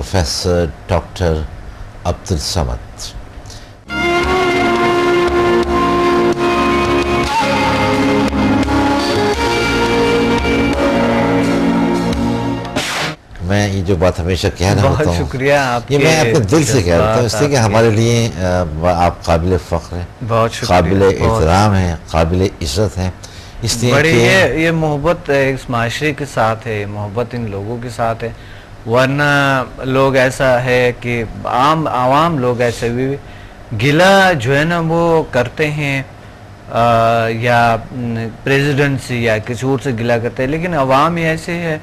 Professor doctor Abdul Samad. میں یہ جو بات ہمیشہ کہہ رہا ہوتا ہوں, بہت شکریہ آپ, یہ میں اپنے دل سے کہہ رہا ہوں, اس لیے کہ ہمارے لیے آپ قابل فخر ہیں, بہت شکریہ, قابل احترام ہیں, قابل عزت ہیں. اس لیے بڑی یہ محبت اس معاشرے کے ساتھ ہے, محبت ان لوگوں کے ساتھ ہے. ورنہ لوگ ایسا ہے کہ عوام لوگ ایسے بھی گلہ جو ہے نا وہ کرتے ہیں یا پریزیڈنٹ سے یا کسی اور سے گلہ کرتے ہیں, لیکن عوام ہی ایسے ہے.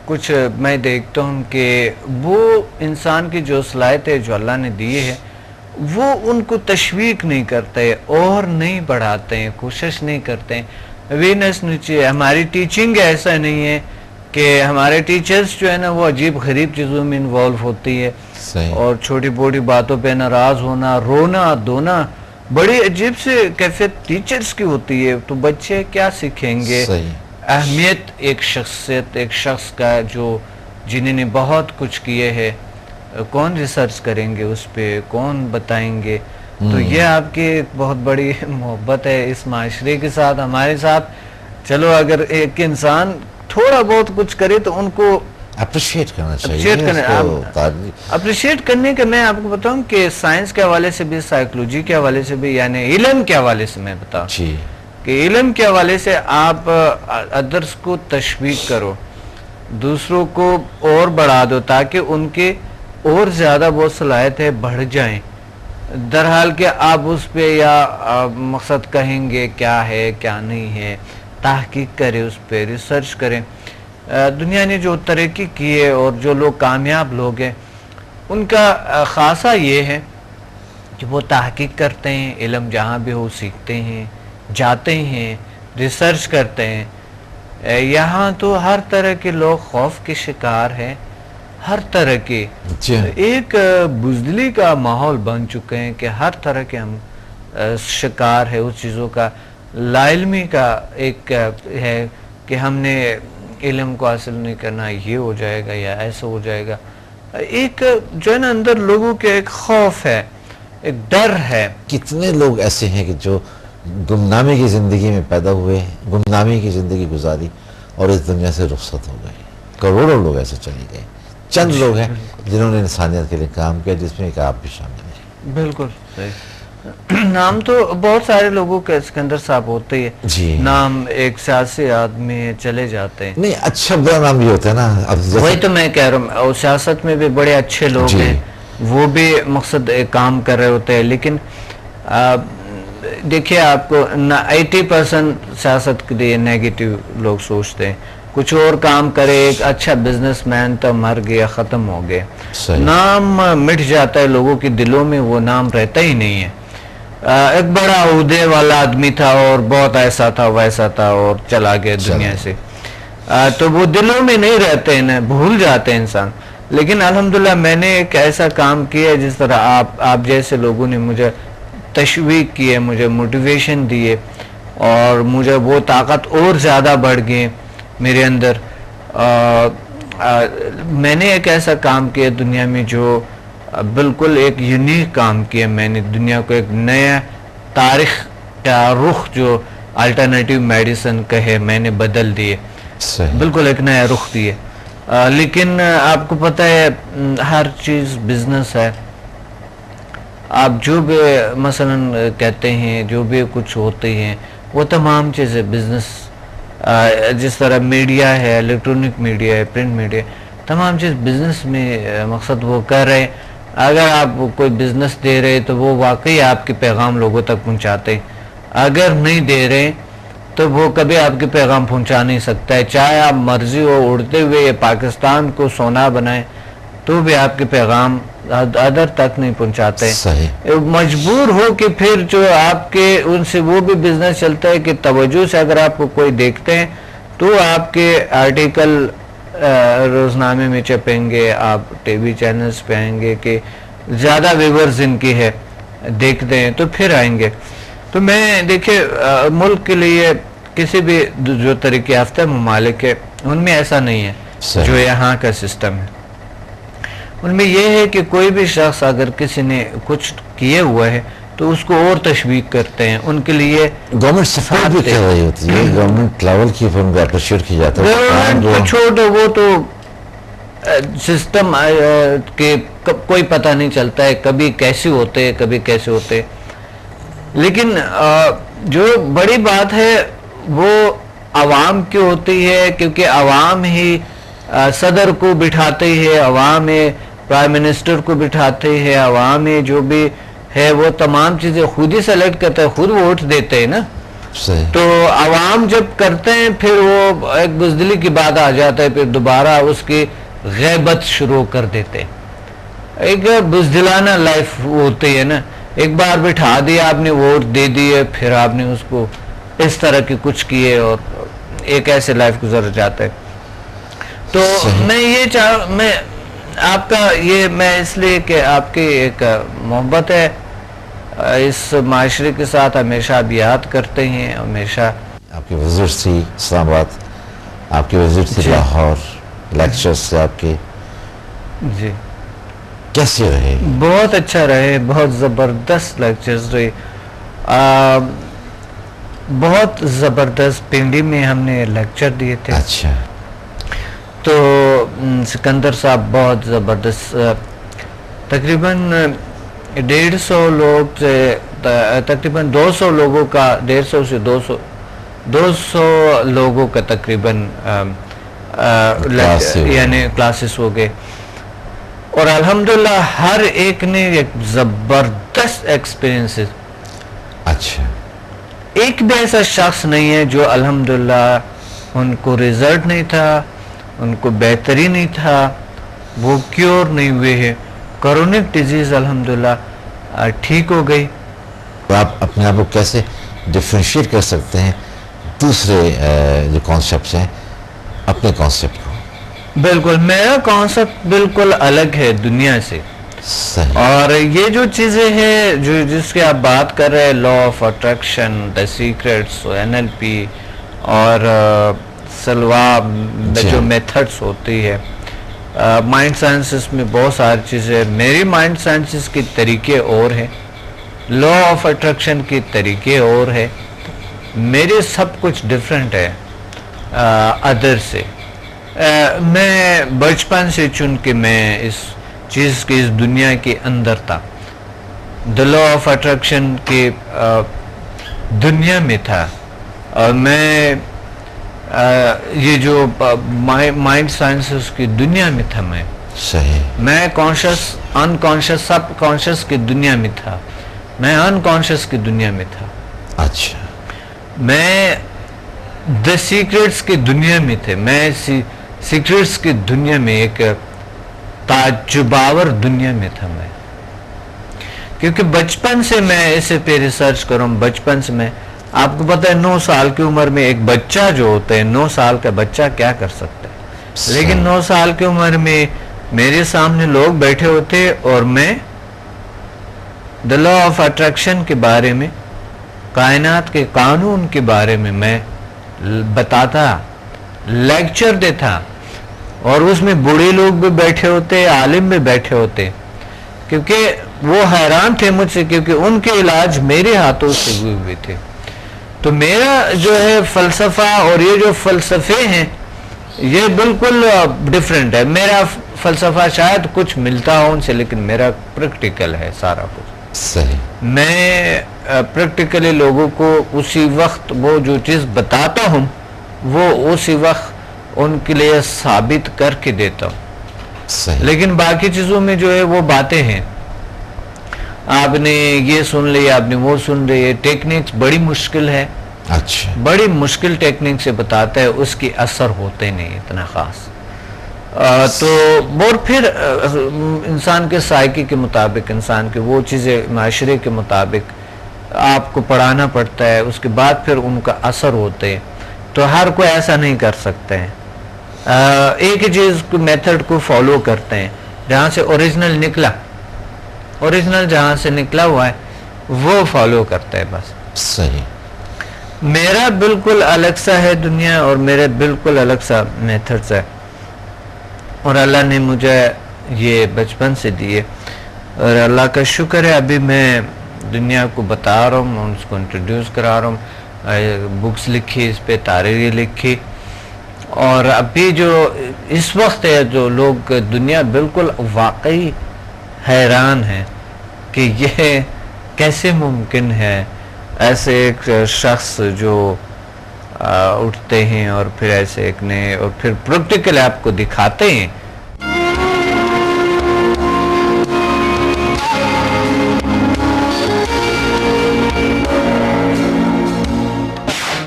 کچھ میں دیکھتا ہوں کہ وہ انسان کی جو صلاحیت ہے جو اللہ نے دی ہے وہ ان کو تشویق نہیں کرتے اور نہیں بڑھاتے ہیں, کوشش نہیں کرتے ہیں. اویئرنیس نیچے ہماری ٹیچنگ ایسا نہیں ہے کہ ہمارے ٹیچرز جو ہے نا وہ عجیب غریب چیزوں میں انوالو ہوتی ہے, اور چھوٹی بوٹی باتوں پہ ناراض ہونا, رونا دھونا بڑی عجیب سے کیفیت ٹیچرز کی ہوتی ہے. تو بچے کیا سیکھیں گے اہمیت ایک شخصیت, ایک شخص کا جو جنہوں نے بہت کچھ کیے ہے, کون ریسرچ کریں گے اس پہ, کون بتائیں گے. تو یہ آپ کی ایک بہت بڑی محبت ہے اس معاشرے کے ساتھ, ہمارے ساتھ. چلو اگر ایک انسان تھوڑا بہت کچھ کرے تو ان کو اپریشیٹ کرنا چاہیے. اپریشیٹ کرنے کا میں آپ کو بتاؤں کہ سائنس کے حوالے سے بھی, سائیکلوجی کے حوالے سے بھی, یعنی علم کے حوالے سے میں بتاؤں کہ علم کے حوالے سے آپ ادرس کو تشویق کرو, دوسروں کو اور بڑھا دو تاکہ ان کے اور زیادہ وہ صلاحیت ہے بڑھ جائیں. درحال کہ آپ اس پہ یا مقصد کہیں گے کیا ہے کیا نہیں ہے, تحقیق کریں, اس پہ ریسرچ کریں. دنیا نے جو ترقی کی ہے اور جو لوگ کامیاب لوگ ہیں ان کا خاصہ یہ ہے کہ وہ تحقیق کرتے ہیں, علم جہاں بھی ہو سیکھتے ہیں, جاتے ہیں, ریسرچ کرتے ہیں. یہاں تو ہر طرح کے لوگ خوف کے شکار ہیں, ہر طرح کے ایک بزدلی کا ماحول بن چکے ہیں کہ ہر طرح کے ہم شکار ہے اس چیزوں کا. لا علمی کا ایک ہے کہ ہم نے علم کو حاصل نہیں کرنا, یہ ہو جائے گا یا ایسا ہو جائے گا. ایک جو ہے نا اندر لوگوں کے ایک خوف ہے, ایک ڈر ہے. کتنے لوگ ایسے ہیں کہ جو گمنامی کی زندگی میں پیدا ہوئے, گمنامی کی زندگی گزاری اور اس دنیا سے رخصت ہو گئے. کروڑوں لوگ ایسے چلے گئے. چند لوگ ہیں جنہوں نے انسانیت کے لیے کام کیا, جس میں ایک آپ بھی شامل ہیں. بالکل نام تو بہت سارے لوگوں کے اسکندر صاحب ہوتے ہیں, نام ایک سیاسی آدمی چلے جاتے ہیں. نہیں, اچھا برا نام بھی ہوتا ہے نا. وہی تو میں کہہ رہا ہوں, اور سیاست میں بھی بڑے اچھے لوگ ہیں, وہ بھی مقصد کام کر رہے ہوتے ہیں. لیکن دیکھیے آپ کو 80% سیاست کے لیے نیگیٹو لوگ سوچتے ہیں. کچھ اور کام کرے, ایک اچھا بزنس مین تو مر گیا, ختم ہو گیا, نام مٹ جاتا ہے لوگوں کے دلوں میں, وہ نام رہتا ہی نہیں ہے. ایک بڑا عہدے والا آدمی تھا اور بہت ایسا تھا ویسا تھا اور چلا گیا دنیا سے, تو وہ دلوں میں نہیں رہتے ہیں, بھول جاتے ہیں انسان. لیکن الحمدللہ میں نے ایک ایسا کام کیا ہے, جس طرح آپ جیسے لوگوں نے مجھے تشویق کی ہے, مجھے موٹیویشن دی ہے, اور مجھے وہ طاقت اور زیادہ بڑھ گئی میرے اندر. میں نے ایک ایسا کام کیا دنیا میں جو بالکل ایک یونیک کام کیا. میں نے دنیا کو ایک نیا تاریخ کا رخ جو الٹرنیٹیو میڈیسن کہے میں نے بدل دیے, بالکل ایک نیا رخ دیے. لیکن آپ کو پتہ ہے ہر چیز بزنس ہے. آپ جو بھی مثلا کہتے ہیں, جو بھی کچھ ہوتے ہیں, وہ تمام چیزیں بزنس, جس طرح میڈیا ہے, الیکٹرونک میڈیا ہے, پرنٹ میڈیا, تمام چیز بزنس میں مقصد وہ کر رہے ہیں. اگر آپ کوئی بزنس دے رہے تو وہ واقعی آپ کے پیغام لوگوں تک پہنچاتے ہیں, اگر نہیں دے رہے تو وہ کبھی آپ کے پیغام پہنچا نہیں سکتا ہے. چاہے آپ مرضی ہو اڑتے ہوئے پاکستان کو سونا بنائیں تو بھی آپ کے پیغام ادھر تک نہیں پہنچاتے. مجبور ہو کہ پھر جو آپ کے ان سے وہ بھی بزنس چلتا ہے کہ توجہ سے اگر آپ کو کوئی دیکھتے ہیں تو آپ کے آرٹیکل روزنامے میں چھپیں گے, آپ ٹی وی چینلز پہ آئیں گے کہ زیادہ ویورز ان کی ہے, دیکھتے ہیں تو پھر آئیں گے. تو میں دیکھیں ملک کے لیے کسی بھی جو ترقی یافتہ ممالک ہے ان میں ایسا نہیں ہے جو یہاں کا سسٹم ہے. ان میں یہ ہے کہ کوئی بھی شخص اگر کسی نے کچھ کیے ہوا ہے تو اس کو اور تشویق کرتے ہیں، ان کے لیے گورنمنٹ سپورٹ بھی کر رہی ہوتی ہے، گورنمنٹ لیول کی ان کو اپریشیٹ کی جاتا ہے. گورنمنٹ کو چھوڑو، وہ تو سسٹم کے کوئی پتہ نہیں چلتا ہے، کبھی کیسے ہوتے کبھی کیسے ہوتے. لیکن جو بڑی بات ہے وہ عوام کی ہوتی ہے، کیونکہ عوام ہی صدر کو بٹھاتے ہے، عوام پرائم منسٹر کو بٹھاتے ہے، عوام جو بھی ہے وہ تمام چیزیں خود ہی سلیکٹ کرتے ہیں، خود ووٹ دیتے ہیں نا. صحیح. تو عوام جب کرتے ہیں پھر وہ ایک بزدلی کی بات آ جاتا ہے، پھر دوبارہ اس کی غیبت شروع کر دیتے ہیں. ایک بزدلانہ لائف ہوتی ہے نا، ایک بار بٹھا دیا آپ نے، ووٹ دے دیے، پھر آپ نے اس کو اس طرح کی کچھ کیے اور ایک ایسے لائف گزر جاتا ہے. تو میں یہ میں آپ کا یہ میں اس لیے کہ آپ کی ایک محبت ہے اس معاشرے کے ساتھ، ہمیشہ آپ یاد کرتے ہیں، ہمیشہ. آپ کی وزٹ تھی اسلام آباد، آپ کی وزٹ تھی لاہور، لیکچرز سے آپ کے جی کیسے رہے؟ بہت اچھا رہے، بہت زبردست لیکچرز رہے. بہت زبردست پنڈی میں ہم نے لیکچر دیے تھے. اچھا. تو سکندر صاحب بہت زبردست، تقریباً 150 لوگ سے تقریباً 200 لوگوں کا، 150 سے 200 لوگوں کا تقریباً یعنی کلاسز ہو گئے. اور الحمدللہ ہر ایک نے ایک زبردست ایکسپیرینس. اچھا. ایک بھی ایسا شخص نہیں ہے جو الحمدللہ ان کو رزلٹ نہیں تھا، ان کو بہتری نہیں تھا، وہ کیور نہیں ہوئے ہیں. کرونک ڈیزیز الحمدللہ ٹھیک ہو گئی. آپ اپنے آپ کو کیسے ڈفرینشیٹ کر سکتے ہیں دوسرے جو کانسیپٹس ہیں اپنے کانسیپٹ کو؟ بالکل میرا کانسیپٹ بالکل الگ ہے دنیا سے. صحیح. اور یہ جو چیزیں ہیں جو جس کی آپ بات کر رہے ہیں، law of attraction, the secrets, NLP اور سلوا جو میتھڈس ہوتی ہے، مائنڈ سائنسز میں بہت ساری چیزیں. میری مائنڈ سائنسز کے طریقے اور ہیں، لا آف اٹریکشن کے طریقے اور ہے، میرے سب کچھ ڈفرینٹ ہے ادر سے. میں بچپن سے چن کے میں اس چیز کی اس دنیا کے اندر تھا، دا لا آف اٹریکشن کے دنیا میں تھا، اور میں یہ جو مائنڈ سائنسز کی دنیا میں تھا. صحیح. میں کانشس، ان کانشس، سب کانشس کی دنیا میں تھا، میں ان کانشس کی دنیا میں تھا. اچھا. میں دا سیکرٹس کی دنیا میں تھے، میں سیکرٹس کی دنیا میں ایک تعجباور دنیا میں تھا میں. کیونکہ بچپن سے میں اسے پہ ریسرچ کروں، بچپن سے میں، آپ کو پتہ ہے 9 سال کی عمر میں ایک بچہ جو ہوتا ہے، 9 سال کا بچہ کیا کر سکتا ہے. لیکن 9 سال کی عمر میں میرے سامنے لوگ بیٹھے ہوتے اور میں دا لا آف اٹریکشن کے بارے میں، کائنات کے قانون کے بارے میں بتاتا، لیکچر دیتا. اور اس میں بوڑھے لوگ بھی بیٹھے ہوتے، عالم بھی بیٹھے ہوتے، کیونکہ وہ حیران تھے مجھ سے، کیونکہ ان کے علاج میرے ہاتھوں سے ہوئے تھے. تو میرا جو ہے فلسفہ اور یہ جو فلسفے ہیں یہ بالکل ڈیفرنٹ ہے. میرا فلسفہ شاید کچھ ملتا ہو ان سے، لیکن میرا پریکٹیکل ہے سارا کچھ. صحیح. میں پریکٹیکلی لوگوں کو اسی وقت وہ جو چیز بتاتا ہوں وہ اسی وقت ان کے لیے ثابت کر کے دیتا ہوں. صحیح. لیکن باقی چیزوں میں جو ہے وہ باتیں ہیں، آپ نے یہ سن لی، آپ نے وہ سن لی، ٹیکنیکس بڑی مشکل ہے. اچھا. بڑی مشکل ٹیکنیک سے بتاتا ہے، اس کی اثر ہوتے نہیں اتنا خاص. تو اور پھر انسان کے سائیکی کے مطابق، انسان کے وہ چیزیں معاشرے کے مطابق آپ کو پڑھانا پڑتا ہے، اس کے بعد پھر ان کا اثر ہوتے ہیں. تو ہر کوئی ایسا نہیں کر سکتے ہیں، ایک ہی چیز کو میتھڈ کو فالو کرتے ہیں، جہاں سے اوریجنل نکلا، اوریجنل جہاں سے نکلا ہوا ہے وہ فالو کرتا ہے بس. صحیح. میرا بالکل الگ سا ہے دنیا، اور میرے بالکل الگ سا میتھڈز ہے. اور اللہ نے مجھے یہ بچپن سے دیے، اور اللہ کا شکر ہے ابھی میں دنیا کو بتا رہا ہوں، اس کو انٹروڈیوس کرا رہا ہوں، بکس لکھی، اس پہ تحریریں لکھی، اور ابھی جو اس وقت ہے جو لوگ دنیا بالکل واقعی حیران ہے کہ یہ کیسے ممکن ہے، ایسے ایک شخص جو اٹھتے ہیں اور پھر ایسے ایک نئے اور پھر پریکٹیکل آپ کو دکھاتے ہیں۔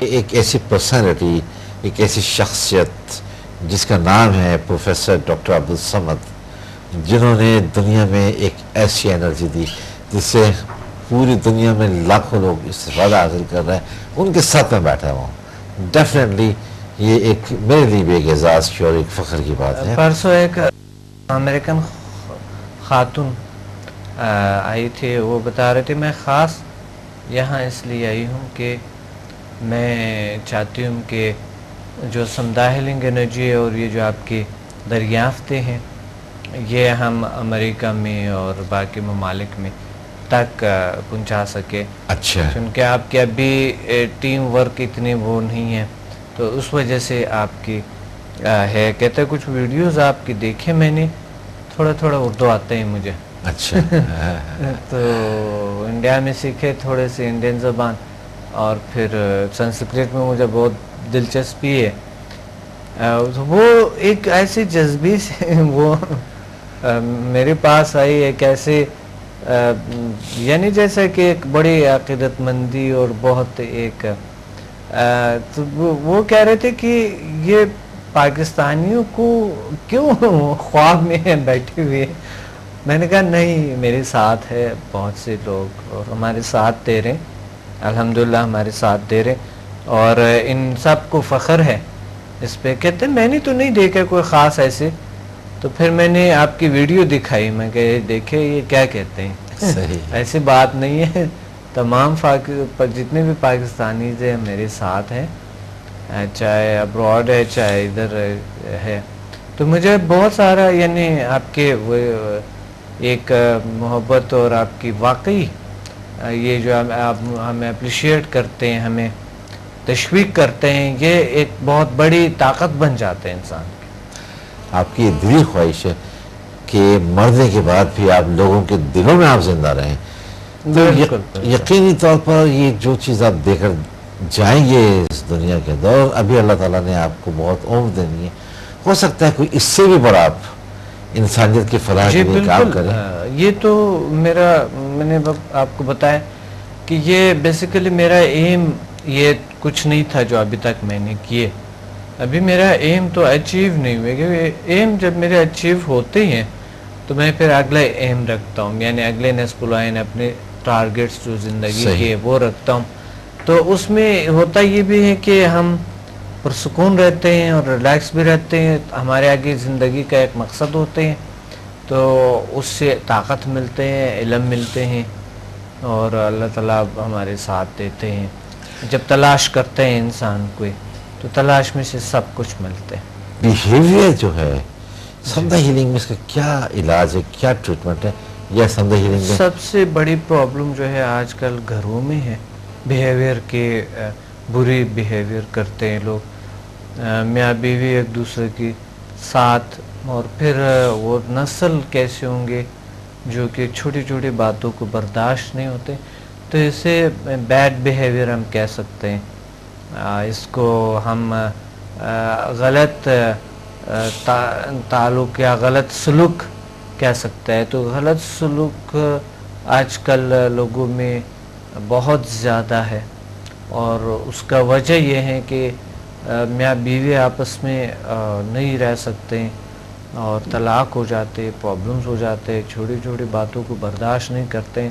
ایک ایسی پرسنالٹی، ایک ایسی شخصیت جس کا نام ہے پروفیسر ڈاکٹر عبدالصمد، جنہوں نے دنیا میں ایک ایسی انرجی دی جس سے پوری دنیا میں لاکھوں لوگ استفادہ حاصل کر رہے ہیں، ان کے ساتھ میں بیٹھا ہوا ہوں۔ ڈیفینیٹلی یہ ایک میرے لیے بھی ایک اعزاز کی اور ایک فخر کی بات ہے۔ پرسوں ایک امریکن خاتون آئی تھی، وہ بتا رہے تھے میں خاص یہاں اس لیے آئی ہوں کہ میں چاہتی ہوں کہ جو سمدھا ہیلنگ انرجی ہے اور یہ جو آپ کی دریافتیں ہیں یہ ہم امریکہ میں اور باقی ممالک میں تک پہنچا سکے۔ اچھا، کیونکہ آپ کے ابھی ٹیم ورک اتنے وہ نہیں ہے، تو اس وجہ سے آپ کی ہے۔ کہتے ہیں کچھ ویڈیوز آپ کی دیکھے میں نے، تھوڑا تھوڑا اردو آتے ہیں مجھے، اچھا تو انڈیا میں سیکھے تھوڑے سے انڈین زبان، اور پھر سنسکرت میں مجھے بہت دلچسپی ہے۔ وہ ایک ایسی جذبی سے وہ میرے پاس آئی، ایک ایسے یعنی جیسے کہ ایک بڑی عقیدت مندی اور بہت ایک تو وہ کہہ رہے تھے کہ یہ پاکستانیوں کو کیوں خواب میں بیٹھے ہوئے۔ میں نے کہا نہیں، میرے ساتھ ہے بہت سے لوگ اور ہمارے ساتھ دے رہے، الحمدللہ ہمارے ساتھ دے رہے، اور ان سب کو فخر ہے اس پہ۔ کہتے ہیں میں نے تو نہیں دیکھا کوئی خاص ایسے، تو پھر میں نے آپ کی ویڈیو دکھائی، میں کہ دیکھے یہ کیا کہتے ہیں، صحیح، ایسی بات نہیں ہے، تمام جتنے بھی پاکستانیز ہیں میرے ساتھ ہیں، چاہے ابراڈ ہے چاہے ادھر ہے۔ تو مجھے بہت سارا یعنی آپ کے وہ ایک محبت اور آپ کی واقعی یہ جو آپ ہمیں اپریشیٹ کرتے ہیں، ہمیں تشویق کرتے ہیں، یہ ایک بہت بڑی طاقت بن جاتے ہیں انسان کی۔ آپ کی یہ دلی خواہش ہے کہ مرنے کے بعد بھی آپ لوگوں کے دلوں میں آپ زندہ رہیں۔ یقینی طور پر یہ جو چیز آپ دے کر جائیں گے اس دنیا کے اندر، ابھی اللہ تعالیٰ نے آپ کو بہت عمر دینی ہے، ہو سکتا ہے کوئی اس سے بھی بڑا آپ انسانیت کی فلاح کے لیے کام کریں۔ یہ تو میں نے آپ کو بتایا کہ یہ بیسیکلی میرا ایم یہ کچھ نہیں تھا جو ابھی تک میں نے کیے۔ ابھی میرا ایم تو اچیو نہیں ہوئے، کیونکہ ایم جب میرے اچیو ہوتے ہیں تو میں پھر اگلا ایم رکھتا ہوں، یعنی اگلے نصب العین اپنے ٹارگیٹس جو زندگی کے وہ رکھتا ہوں۔ تو اس میں ہوتا یہ بھی ہے کہ ہم پرسکون رہتے ہیں اور ریلیکس بھی رہتے ہیں، ہمارے آگے زندگی کا ایک مقصد ہوتے ہیں، تو اس سے طاقت ملتے ہیں، علم ملتے ہیں، اور اللہ تعالیٰ ہمارے ساتھ دیتے ہیں۔ جب تلاش کرتے ہیں انسان کوئی تو تلاش میں سے سب کچھ ملتے ہیں۔ بیہیویئر جو ہے سمدھا ہیلنگ میں اس کا کیا علاج ہے، کیا ٹریٹمنٹ ہے، یا سمدھا ہیلنگ میں سب سے بڑی پرابلم جو ہے آج کل گھروں میں ہے، بیہیویئر کے بری بیہیویئر کرتے ہیں لوگ، میاں بیوی ایک دوسرے کی ساتھ، اور پھر وہ نسل کیسے ہوں گے جو کہ چھوٹی چھوٹی باتوں کو برداشت نہیں ہوتے، تو اسے بیڈ بیہیویئر ہم کہہ سکتے ہیں۔ اس کو ہم غلط تعلق یا غلط سلوک کہہ سکتے ہیں۔ تو غلط سلوک آج کل لوگوں میں بہت زیادہ ہے، اور اس کا وجہ یہ ہے کہ میاں بیوی آپس میں نہیں رہ سکتے اور طلاق ہو جاتے، پرابلمز ہو جاتے، چھوٹی چھوٹی باتوں کو برداشت نہیں کرتے ہیں۔